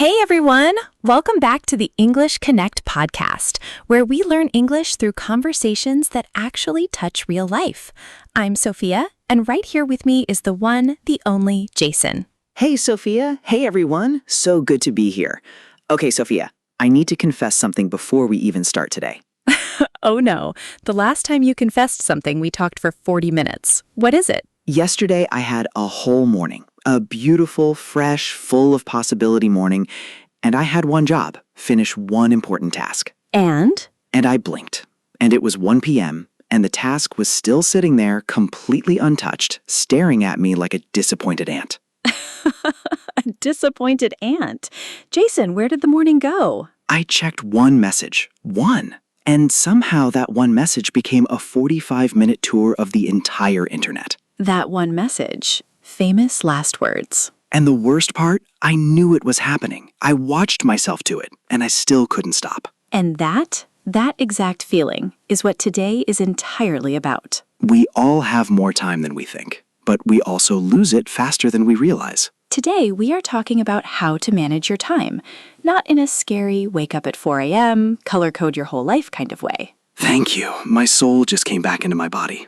Hey everyone! Welcome back to the English Connect podcast, where we learn English through conversations that actually touch real life. I'm Sophia, and right here with me is the one, the only Jason. Hey, Sophia. Hey, everyone. So good to be here. Okay, Sophia, I need to confess something before we even start today. Oh no, the last time you confessed something, we talked for 40 minutes. What is it? Yesterday, I had a whole morning, a beautiful, fresh, full of possibility morning, and I had one job, finish one important task. And? And I blinked, and it was 1 p.m., and the task was still sitting there, completely untouched, staring at me like a disappointed ant. A disappointed ant. Jason, where did the morning go? I checked one message, one, and somehow that one message became a 45-minute tour of the entire internet. That one message. Famous last words. And the worst part, I knew it was happening. I watched myself do it, and I still couldn't stop. And that exact feeling is what today is entirely about. We all have more time than we think, but we also lose it faster than we realize. Today, we are talking about how to manage your time, not in a scary wake up at 4 a.m., color code your whole life kind of way. Thank you. My soul just came back into my body.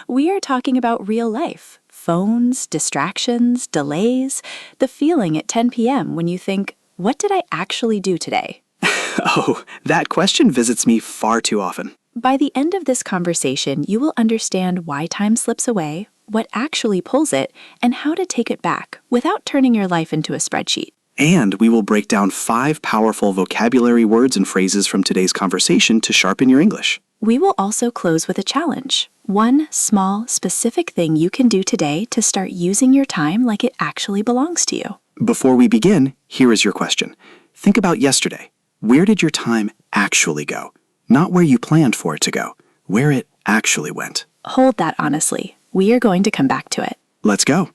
We are talking about real life. Phones, distractions, delays, the feeling at 10 p.m. when you think, what did I actually do today? Oh, that question visits me far too often. By the end of this conversation, you will understand why time slips away, what actually pulls it, and how to take it back without turning your life into a spreadsheet. And we will break down 5 powerful vocabulary words and phrases from today's conversation to sharpen your English. We will also close with a challenge. One small, specific thing you can do today to start using your time like it actually belongs to you. Before we begin, here is your question. Think about yesterday. Where did your time actually go? Not where you planned for it to go, where it actually went. Hold that honestly. We are going to come back to it. Let's go.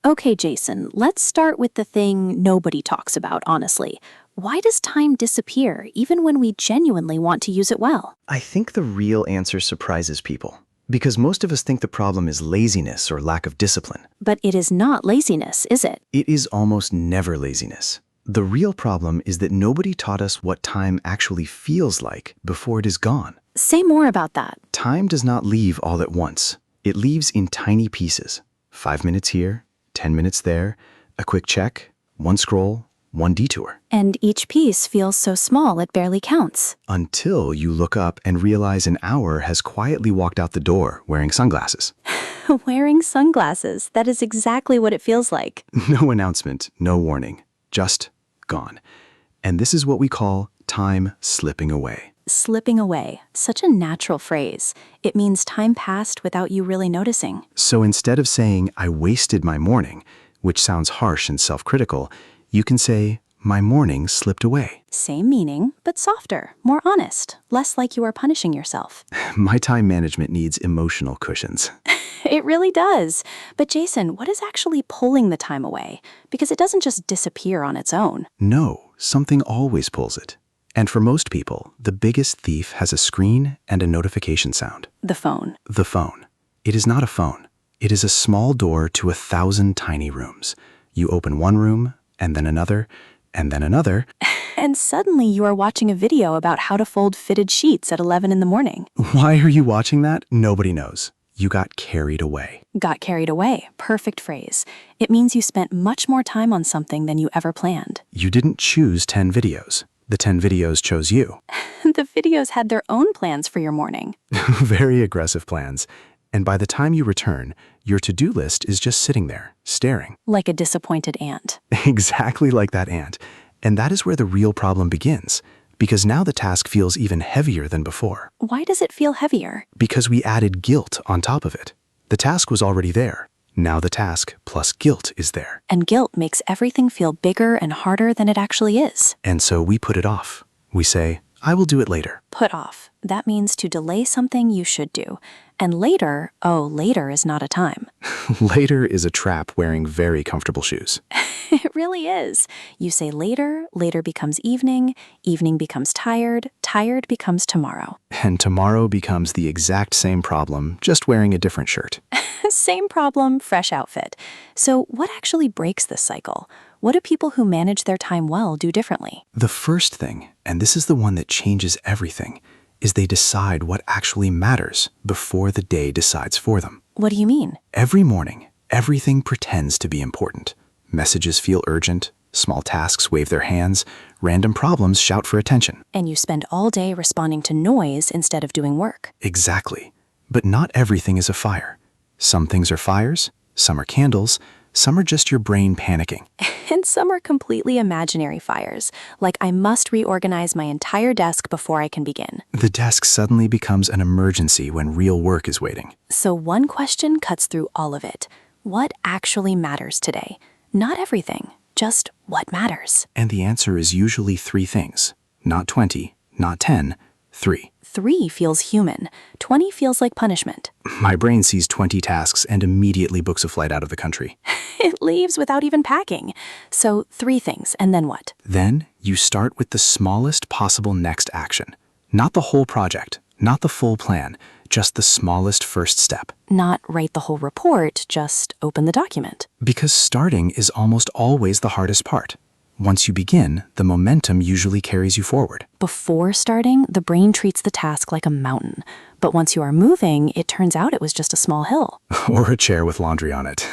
Okay, Jason, let's start with the thing nobody talks about, honestly. Why does time disappear, even when we genuinely want to use it well? I think the real answer surprises people, because most of us think the problem is laziness or lack of discipline. But it is not laziness, is it? It is almost never laziness. The real problem is that nobody taught us what time actually feels like before it is gone. Say more about that. Time does not leave all at once. It leaves in tiny pieces. 5 minutes here, 10 minutes there, a quick check, one scroll, one detour. And each piece feels so small it barely counts. Until you look up and realize an hour has quietly walked out the door wearing sunglasses. Wearing sunglasses, that is exactly what it feels like. No announcement, no warning, just gone. And this is what we call time slipping away. Slipping away, such a natural phrase. It means time passed without you really noticing. So instead of saying, I wasted my morning, which sounds harsh and self-critical, you can say, my morning slipped away. Same meaning, but softer, more honest, less like you are punishing yourself. My time management needs emotional cushions. It really does. But Jason, what is actually pulling the time away? Because it doesn't just disappear on its own. No, something always pulls it. And for most people, the biggest thief has a screen and a notification sound. The phone. The phone. It is not a phone. It is a small door to 1,000 tiny rooms. You open one room, and then another, and then another. And suddenly you are watching a video about how to fold fitted sheets at 11 in the morning. Why are you watching that? Nobody knows. You got carried away. Got carried away. Perfect phrase. It means you spent much more time on something than you ever planned. You didn't choose 10 videos. The 10 videos chose you. The videos had their own plans for your morning. Very aggressive plans. And by the time you return, your to-do list is just sitting there, staring. Like a disappointed ant. Exactly like that ant. And that is where the real problem begins. Because now the task feels even heavier than before. Why does it feel heavier? Because we added guilt on top of it. The task was already there. Now the task plus guilt is there. And guilt makes everything feel bigger and harder than it actually is. And so we put it off. We say, I will do it later. Put off. That means to delay something you should do. And later, later is not a time. Later is a trap wearing very comfortable shoes. It really is. You say later, later becomes evening, evening becomes tired, tired becomes tomorrow. And tomorrow becomes the exact same problem, just wearing a different shirt. Same problem, fresh outfit. So what actually breaks this cycle? What do people who manage their time well do differently? The first thing, and this is the one that changes everything, is they decide what actually matters before the day decides for them. What do you mean? Every morning, everything pretends to be important. Messages feel urgent, small tasks wave their hands, random problems shout for attention. And you spend all day responding to noise instead of doing work. Exactly. But not everything is a fire. Some things are fires, some are candles, some are just your brain panicking. And some are completely imaginary fires, like I must reorganize my entire desk before I can begin. The desk suddenly becomes an emergency when real work is waiting. So one question cuts through all of it. What actually matters today? Not everything, just what matters. And the answer is usually 3 things. Not 20, not 10, 3. 3 feels human. 20 feels like punishment. My brain sees 20 tasks and immediately books a flight out of the country. It leaves without even packing. So 3 things, and then what? Then you start with the smallest possible next action. Not the whole project, not the full plan, just the smallest first step. Not write the whole report, just open the document. Because starting is almost always the hardest part. Once you begin, the momentum usually carries you forward. Before starting, the brain treats the task like a mountain. But once you are moving, it turns out it was just a small hill. Or a chair with laundry on it.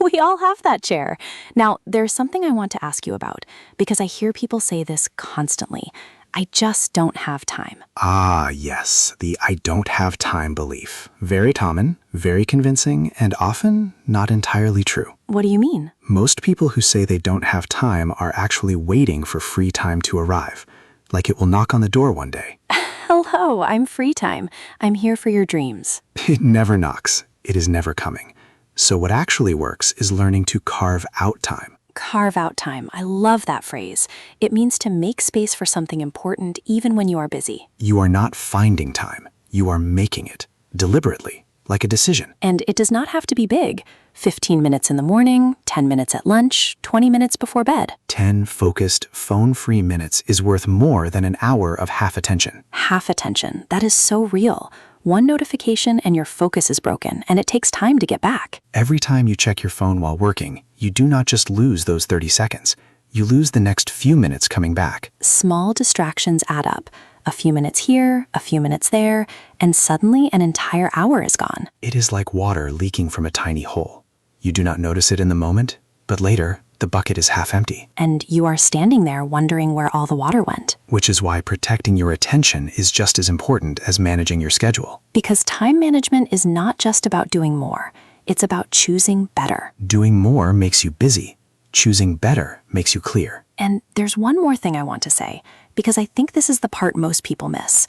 We all have that chair. Now, there's something I want to ask you about, because I hear people say this constantly. I just don't have time. Ah, yes, the I don't have time belief. Very common, very convincing, and often not entirely true. What do you mean? Most people who say they don't have time are actually waiting for free time to arrive, like it will knock on the door one day. Hello, I'm free time. I'm here for your dreams. It never knocks. It is never coming. So what actually works is learning to carve out time. Carve out time. I love that phrase. It means to make space for something important even when you are busy. You are not finding time. You are making it, deliberately, like a decision. And it does not have to be big. 15 minutes in the morning, 10 minutes at lunch, 20 minutes before bed. 10 focused, phone-free minutes is worth more than an hour of half attention. Half attention. That is so real. One notification and your focus is broken, and it takes time to get back. Every time you check your phone while working, you do not just lose those 30 seconds. You lose the next few minutes coming back. Small distractions add up. A few minutes here, a few minutes there, and suddenly an entire hour is gone. It is like water leaking from a tiny hole. You do not notice it in the moment, but later, the bucket is half empty. And you are standing there wondering where all the water went. Which is why protecting your attention is just as important as managing your schedule. Because time management is not just about doing more. It's about choosing better. Doing more makes you busy. Choosing better makes you clear. And there's one more thing I want to say, because I think this is the part most people miss.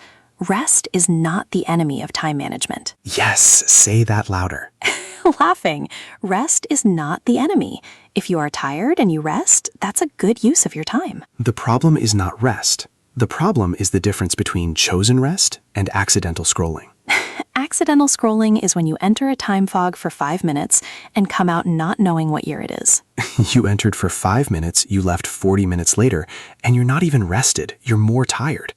Rest is not the enemy of time management. Yes, say that louder. Laughing. Rest is not the enemy. If you are tired and you rest, that's a good use of your time. The problem is not rest. The problem is the difference between chosen rest and accidental scrolling. Accidental scrolling is when you enter a time fog for 5 minutes and come out not knowing what year it is. You entered for 5 minutes, you left 40 minutes later, and you're not even rested. You're more tired.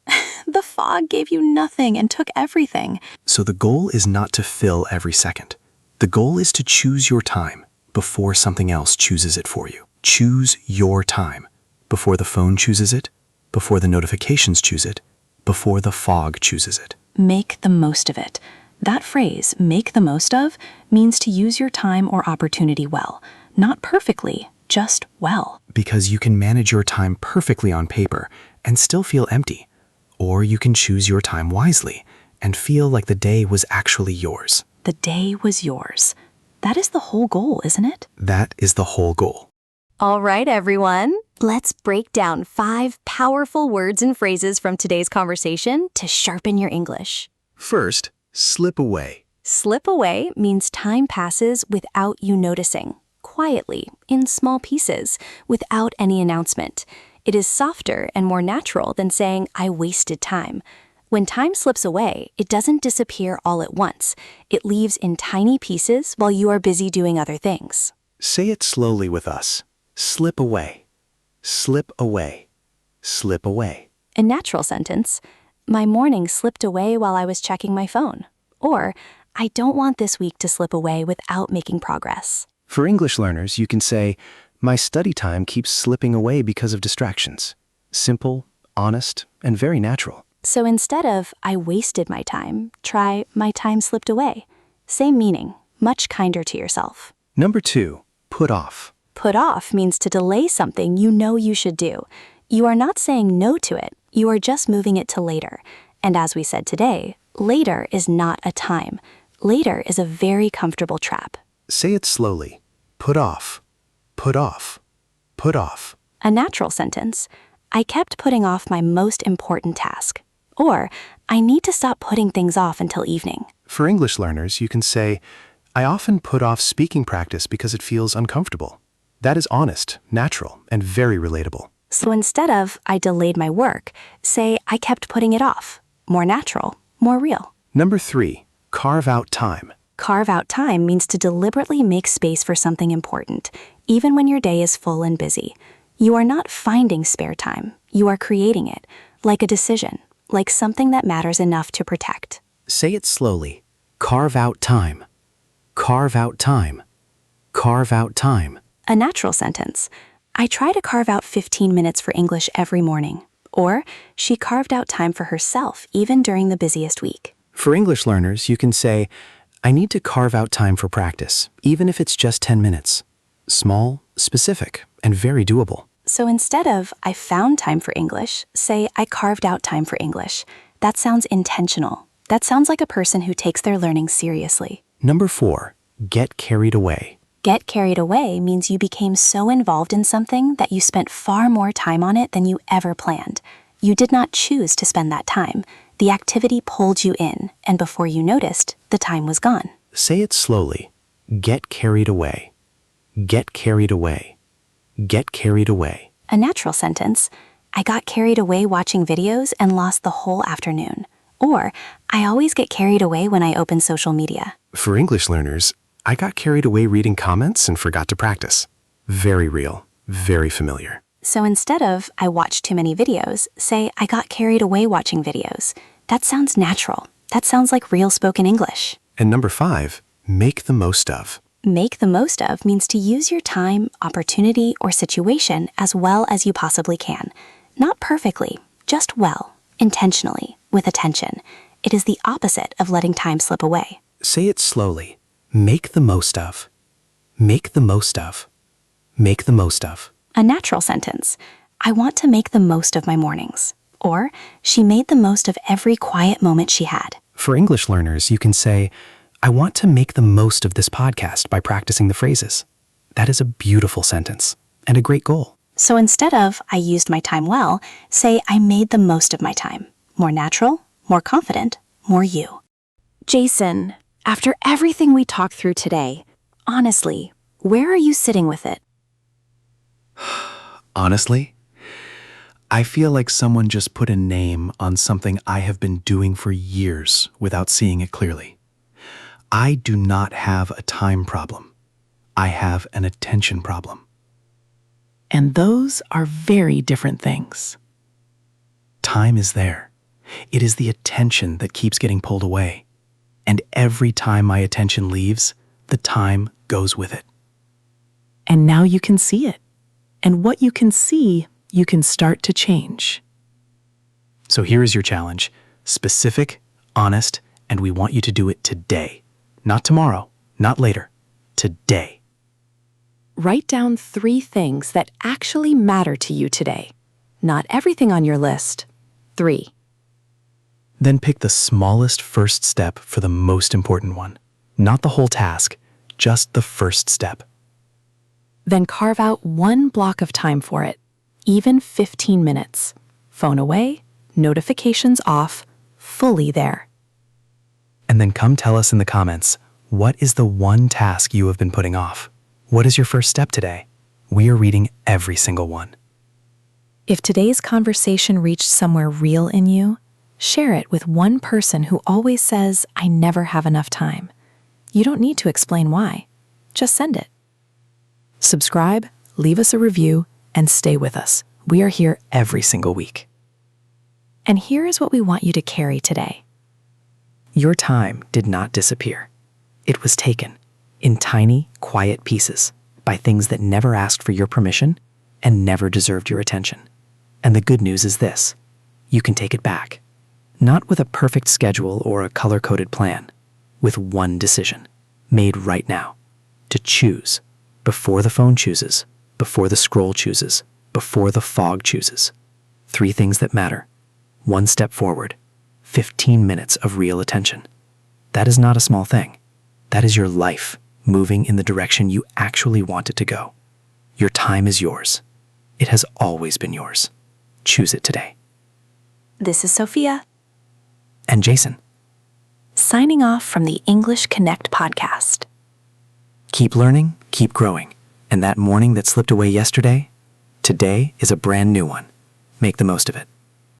The fog gave you nothing and took everything. So the goal is not to fill every second. The goal is to choose your time before something else chooses it for you. Choose your time before the phone chooses it, before the notifications choose it, before the fog chooses it. Make the most of it. That phrase, make the most of, means to use your time or opportunity well. Not perfectly, just well. Because you can manage your time perfectly on paper and still feel empty. Or you can choose your time wisely and feel like the day was actually yours. The day was yours. That is the whole goal, isn't it? That is the whole goal. All right, everyone. Let's break down 5 powerful words and phrases from today's conversation to sharpen your English. First, slip away. Slip away means time passes without you noticing, quietly, in small pieces, without any announcement. It is softer and more natural than saying, I wasted time. When time slips away, it doesn't disappear all at once. It leaves in tiny pieces while you are busy doing other things. Say it slowly with us. Slip away. Slip away. Slip away. A natural sentence, my morning slipped away while I was checking my phone. Or, I don't want this week to slip away without making progress. For English learners, you can say, My study time keeps slipping away because of distractions. Simple, honest, and very natural. So instead of I wasted my time, try my time slipped away. Same meaning, much kinder to yourself. Number 2, put off. Put off means to delay something you know you should do. You are not saying no to it, you are just moving it to later. And as we said today, later is not a time. Later is a very comfortable trap. Say it slowly. Put off. Put off. Put off. A natural sentence. I kept putting off my most important task. Or, I need to stop putting things off until evening. For English learners, you can say, I often put off speaking practice because it feels uncomfortable. That is honest, natural, and very relatable. So instead of I delayed my work, say I kept putting it off. More natural, more real. Number 3, carve out time. Carve out time means to deliberately make space for something important, even when your day is full and busy. You are not finding spare time, you are creating it, like a decision, like something that matters enough to protect. Say it slowly. Carve out time. Carve out time. Carve out time. A natural sentence. I try to carve out 15 minutes for English every morning. Or, she carved out time for herself even during the busiest week. For English learners, you can say, I need to carve out time for practice, even if it's just 10 minutes. Small, specific, and very doable. So instead of I found time for English, say I carved out time for English. That sounds intentional. That sounds like a person who takes their learning seriously. Number 4, get carried away. Get carried away means you became so involved in something that you spent far more time on it than you ever planned. You did not choose to spend that time. The activity pulled you in, and before you noticed, the time was gone. Say it slowly. Get carried away. Get carried away. Get carried away. A natural sentence. I got carried away watching videos and lost the whole afternoon. Or, I always get carried away when I open social media. For English learners, I got carried away reading comments and forgot to practice. Very real, very familiar. So instead of I watched too many videos, say I got carried away watching videos. That sounds natural. That sounds like real spoken English. And number 5, make the most of. Make the most of means to use your time, opportunity, or situation as well as you possibly can. Not perfectly, just well, intentionally, with attention. It is the opposite of letting time slip away. Say it slowly. Make the most of. Make the most of. Make the most of. A natural sentence. I want to make the most of my mornings. Or, she made the most of every quiet moment she had. For English learners, you can say, I want to make the most of this podcast by practicing the phrases. That is a beautiful sentence and a great goal. So instead of I used my time well, say I made the most of my time. More natural, more confident, more you. Jason, after everything we talked through today, honestly, where are you sitting with it? Honestly, I feel like someone just put a name on something I have been doing for years without seeing it clearly. I do not have a time problem. I have an attention problem. And those are very different things. Time is there. It is the attention that keeps getting pulled away. And every time my attention leaves, the time goes with it. And now you can see it. And what you can see, you can start to change. So here is your challenge. Specific, honest, and we want you to do it today. Not tomorrow, not later. Today. Write down 3 things that actually matter to you today. Not everything on your list. 3. Then pick the smallest first step for the most important one. Not the whole task, just the first step. Then carve out 1 block of time for it, even 15 minutes. Phone away, notifications off, fully there. And then come tell us in the comments, what is the one task you have been putting off? What is your first step today? We are reading every single one. If today's conversation reached somewhere real in you, share it with one person who always says, I never have enough time. You don't need to explain why. Just send it. Subscribe, leave us a review, and stay with us. We are here every single week. And here is what we want you to carry today. Your time did not disappear. It was taken in tiny, quiet pieces, by things that never asked for your permission and never deserved your attention. And the good news is this: you can take it back. Not with a perfect schedule or a color-coded plan, with one decision, made right now, to choose, before the phone chooses, before the scroll chooses, before the fog chooses. 3 things that matter. 1 step forward, 15 minutes of real attention. That is not a small thing. That is your life moving in the direction you actually want it to go. Your time is yours. It has always been yours. Choose it today. This is Sophia, And Jason, signing off from the English Connect podcast. keep learning, keep growing. And that morning that slipped away yesterday, today is a brand new one. Make the most of it.